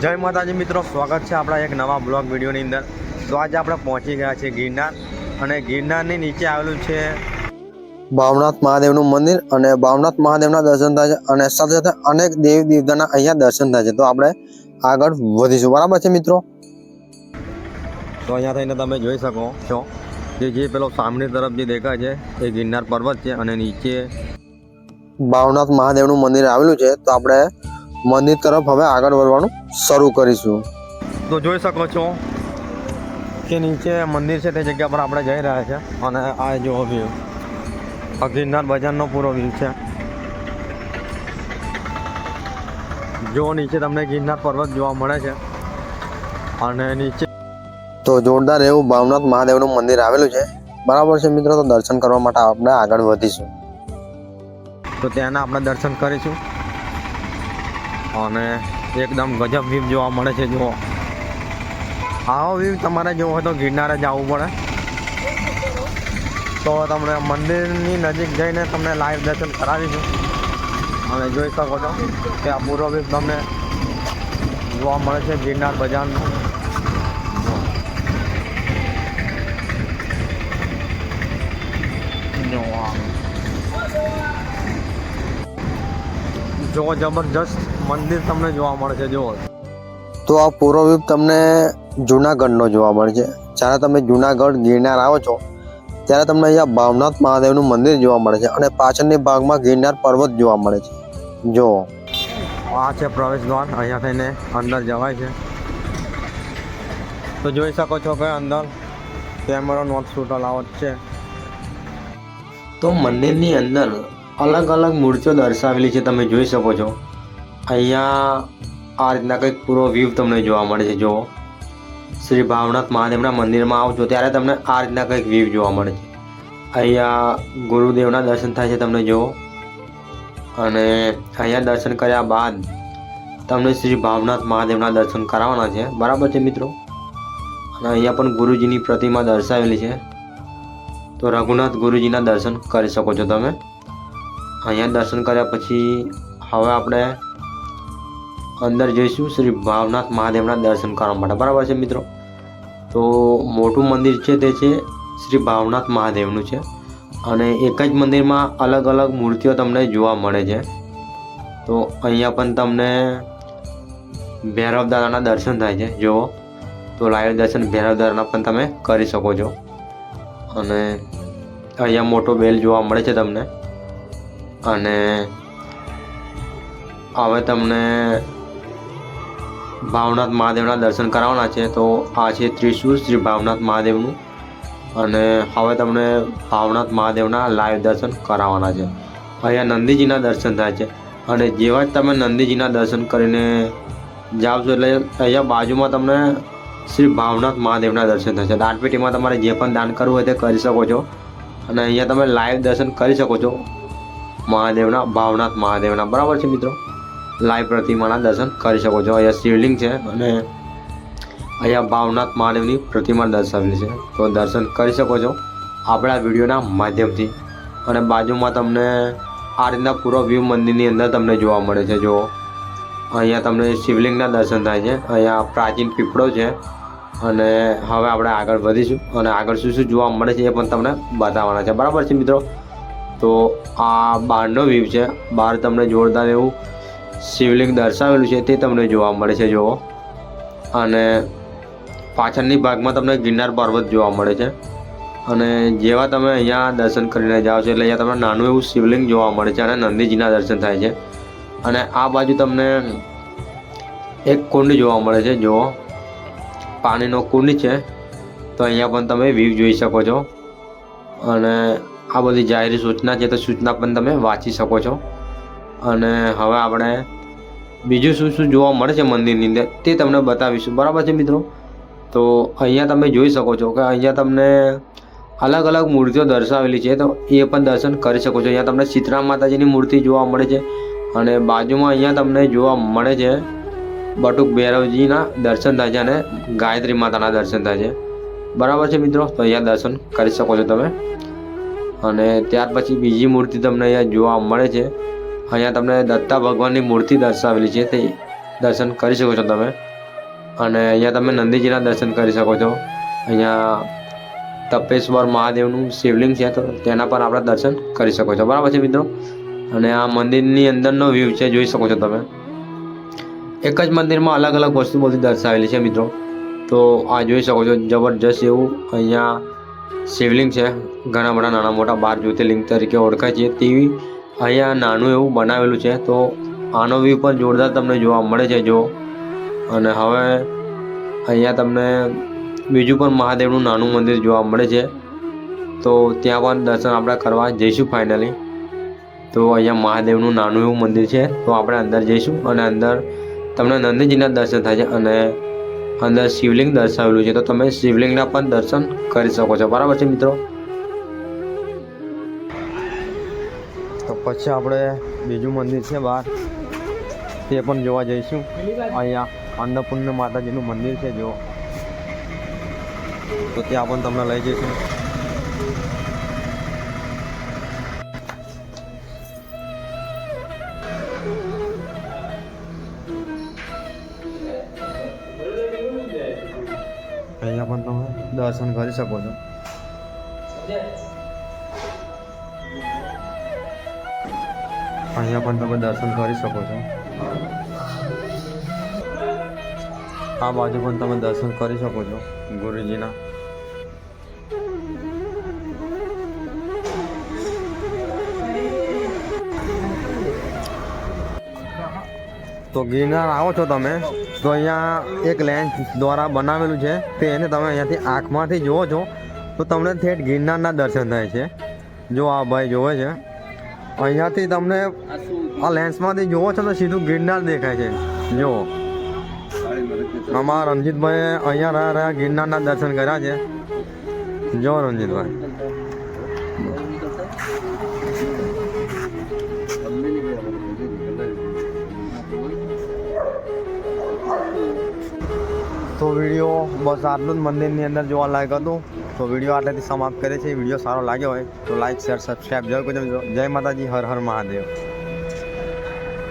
જય માતાજી મિત્રો, સ્વાગત છે આપણા એક નવા બ્લોગ વિડીયોની અંદર। તો આજે આપણે પહોંચી ગયા છે ગિરનાર, અને ગિરનારની નીચે આવેલું છે ભાવનાથ મહાદેવનું મંદિર, અને ભાવનાથ મહાદેવના દર્શન થાય છે, અને સાથે સાથે અનેક દેવી દેવતાના અહીંયા દર્શન થાય છે। તો આપણે આગળ વધીશું, બરાબર છે મિત્રો। તો અહીંયા થઈને તમે જોઈ શકો છો કે જે પેલો સામેની તરફ જે દેખાય છે એ ગિરનાર પર્વત છે, અને નીચે ભાવનાથ મહાદેવનું મંદિર આવેલું છે। તો આપણે મંદિર તરફ હવે આગળ વધવાનું શરૂ કરીશું। તો જોઈ શકો છો કે નીચે મંદિર છે તે જગ્યા પર આપણે જઈ રહ્યા છે, અને આ જો વ્યૂ આ ગિરનાર બજારનો પૂરો વ્યૂ છે। જો નીચે તમને ગિરનાર પર્વત જોવા મળે છે, અને નીચે તો જોરદાર એવું ભાવનાથ મહાદેવનું મંદિર આવેલું છે, બરાબર છે મિત્રો। તો દર્શન કરવા માટે આપણે આગળ વધીશું। તો ત્યાંના આપણે દર્શન કરીશું, અને એકદમ ગજબ વ્યૂ જોવા મળે છે। જુઓ, આવો વ્યૂ તમારે જોવો હોય તો ગિરનારે જવું પડે, તો તમને મંદિરની નજીક જઈને તમને લાઈવ દર્શન કરાવીશું। અને જોઈ શકો છો કે આ પૂરો વ્યૂ તમને જોવા મળે છે ગિરનાર બજારનો। જો જબરજસ્ત મંદિર તમને જોવા મળે છે। જુઓ, તો આ પૂરો વ્યૂ તમને જુનાગઢનો જોવા મળે છે। જ્યારે તમે જુનાગઢ ગિરનાર આવો છો ત્યારે તમને અહીંયા ભાવનાથ મહાદેવનું મંદિર જોવા મળે છે, અને પાછળની ભાગમાં ગિરનાર પર્વત જોવા મળે છે। જો આ છે પ્રવેશ દ્વાર, અહીંયા થઈને અંદર જવાય છે। તો જોઈ શકો છો કે અંદર કેમેરો નોટ શૂટ અલાઉડ છે। તો મંદિરની અંદર અલગ અલગ મૂર્તિઓ દર્શાવેલી છે, તમે જોઈ શકો છો। અહીંયા આ રીતના કંઈક પૂરો વ્યૂ તમને જોવા મળે છે। જુઓ, શ્રી ભાવનાથ મહાદેવના મંદિરમાં આવજો ત્યારે તમને આ રીતના કંઈક વ્યૂ જોવા મળે છે। અહીંયા ગુરુદેવના દર્શન થાય છે, તમને જુઓ, અને અહીંયા દર્શન કર્યા બાદ તમને શ્રી ભાવનાથ મહાદેવના દર્શન કરાવવાના છે, બરાબર છે મિત્રો। અને અહીંયા પણ ગુરુજીની પ્રતિમા દર્શાવેલી છે, તો રઘુનાથ ગુરુજીના દર્શન કરી શકો છો તમે। અહીંયા દર્શન કર્યા પછી હવે આપણે અંદર જઈશું શ્રી ભાવનાથ મહાદેવના દર્શન કરવા માટે, બરાબર છે મિત્રો। તો મોટું મંદિર છે તે છે શ્રી ભાવનાથ મહાદેવનું છે, અને એક જ મંદિરમાં અલગ અલગ મૂર્તિઓ તમને જોવા મળે છે। તો અહીંયા પણ તમને ભૈરવ દાદાના દર્શન થાય છે। જુઓ, તો લાઈવ દર્શન ભૈરવ દાદાના પણ તમે કરી શકો છો। અને અહીંયા મોટો બેલ જોવા મળે છે તમને। અને હવે તમને ભાવનાથ મહાદેવના દર્શન કરાવવાના છે। તો આ છે ત્રિશુળ શ્રી ભાવનાથ મહાદેવનું, અને હવે તમને ભાવનાથ મહાદેવના લાઈવ દર્શન કરાવવાના છે। અહીંયા નંદીજીના દર્શન થાય છે, અને જેવા જ તમે નંદીજીના દર્શન કરીને જાઓ છો એટલે અહીંયા બાજુમાં તમને શ્રી ભાવનાથ મહાદેવના દર્શન થશે। દાનપેટીમાં તમારે જે પણ દાન કરવું હોય તે કરી શકો છો, અને અહીંયા તમે લાઈવ દર્શન કરી શકો છો મહાદેવના, ભાવનાથ મહાદેવના, બરાબર છે મિત્રો। લાઈવ પ્રતિમાના દર્શન કરી શકો છો। અહીંયા શિવલિંગ છે, અને અહીંયા ભાવનાથ મહાદેવની પ્રતિમા દર્શાવેલી છે, તો દર્શન કરી શકો છો આપણા વિડીયોના માધ્યમથી। અને બાજુમાં તમને આ રીતના પૂરો વ્યૂ મંદિરની અંદર તમને જોવા મળે છે। જો અહીંયા તમને શિવલિંગના દર્શન થાય છે, અહીંયા પ્રાચીન પીપળો છે, અને હવે આપણે આગળ વધીશું, અને આગળ શું શું જોવા મળે છે એ પણ તમને બતાવવાના છે, બરાબર છે મિત્રો। તો આ બહારનો વ્યૂ છે, બહાર તમને જોરદાર એવું શિવલિંગ દર્શાવેલું છે તે તમને જોવા મળે છે। જુઓ, અને પાછળની ભાગમાં તમને ગિરનાર પર્વત જોવા મળે છે, અને જેવા તમે અહીંયા દર્શન કરીને જાઓ છો એટલે અહીંયા તમને નાનું એવું શિવલિંગ જોવા મળે છે, અને નંદીજીના દર્શન થાય છે। અને આ બાજુ તમને એક કુંડ જોવા મળે છે। જુઓ, પાણીનો કુંડ છે, તો અહીંયા પણ તમે વ્યૂ જોઈ શકો છો। અને આ બધી જાહેર સૂચના છે, તો સૂચના પણ તમે વાંચી શકો છો। અને હવે આપણે બીજું શું શું જોવા મળે છે મંદિરની અંદર તે તમને બતાવીશું, બરાબર છે મિત્રો। તો અહીંયા તમે જોઈ શકો છો કે અહીંયા તમને અલગ અલગ મૂર્તિઓ દર્શાવેલી છે, તો એ પણ દર્શન કરી શકો છો। અહીંયા તમને સીતરામ માતાજીની મૂર્તિ જોવા મળે છે, અને બાજુમાં અહીંયા તમને જોવા મળે છે બટુક ભૈરવજીના દર્શન થાય છે, અને ગાયત્રી માતાના દર્શન થાય છે, બરાબર છે મિત્રો। તો અહીંયા દર્શન કરી શકો છો તમે। અને ત્યાર પછી બીજી મૂર્તિ તમને અહીંયા જોવા મળે છે। અહીંયા તમને દત્તા ભગવાનની મૂર્તિ દર્શાવેલી છે, તે દર્શન કરી શકો છો તમે। અને અહીંયા તમે નંદીજીના દર્શન કરી શકો છો. અહીંયા તપેશ્વર મહાદેવનું શિવલિંગ છે, તો તેના પર આપણે દર્શન કરી શકો છો. બરાબર છે મિત્રો. અને આ મંદિરની અંદરનો વ્યૂ છે, જોઈ શકો છો તમે. એક જ મંદિરમાં અલગ અલગ વસ્તુ બધી દર્શાવેલી છે મિત્રો. તો આ જોઈ શકો છો, જબરજસ્ત એવું અહીંયા શિવલિંગ છે. ઘણા બધા નાના મોટા 12 જ્યોતિર્લિંગ તરીકે ઓળખાય છે તેવી અહીંયા નાનું એવું બનાવેલું છે. તો આનો વ્યૂ પણ જોરદાર તમને જોવા મળે છે જો. અને હવે અહીંયા તમને બીજું પણ મહાદેવનું નાનું મંદિર જોવા મળે છે, તો ત્યાં પણ દર્શન આપણે કરવા જઈશું ફાઇનલી. તો અહીંયા મહાદેવનું નાનું એવું મંદિર છે, તો આપણે અંદર જઈશું અને અંદર તમને નંદીજીના દર્શન થાય છે અને અંદર શિવલિંગ દર્શાવેલું છે, તો તમે શિવલિંગના પણ દર્શન કરી શકો છો. બરાબર છે મિત્રો. તો પછી આપણે બીજું મંદિર છે બહાર, તે પણ જોવા જઈશું. અહીંયા અન્નપૂર્ણા માતાજીનું મંદિર છે જો, તો ત્યાં પણ તમને લઈ જઈશું. અહીંયા પણ તમે દર્શન કરી શકો છો. અહીંયા પણ તમે દર્શન કરી શકો છો. આ બાજુ પણ તમે દર્શન કરી શકો છો ગુરુજીના. તો ગિરનાર આવો છો તમે, તો અહીંયા એક લેન્સ દ્વારા બનાવેલું છે, તે એને તમે અહીંયાથી આંખમાંથી જુઓ છો તો તમને ઠેઠ ગિરનારના દર્શન થાય છે. જો આ ભાઈ જોવે છે, અહીંયાથી તમને આ લેન્સમાંથી જુઓ છો તો સીધું ગિરનાર દેખાય છે. જો અમારા રણજીતભાઈએ અહીંયા રહ્યા ગિરનારના દર્શન કર્યા છે. જો રણજીતભાઈ, તો વિડીયો બસ આટલું જ મંદિરની અંદર જોવા લાયક હતું. તો વિડીયો આટલેથી સમાપ્ત કરે છે. વિડીયો સારો લાગ્યો હોય તો લાઈક શેર સબસ્ક્રાઈબ જરૂર કરજો. જય માતાજી, હર હર મહાદેવ.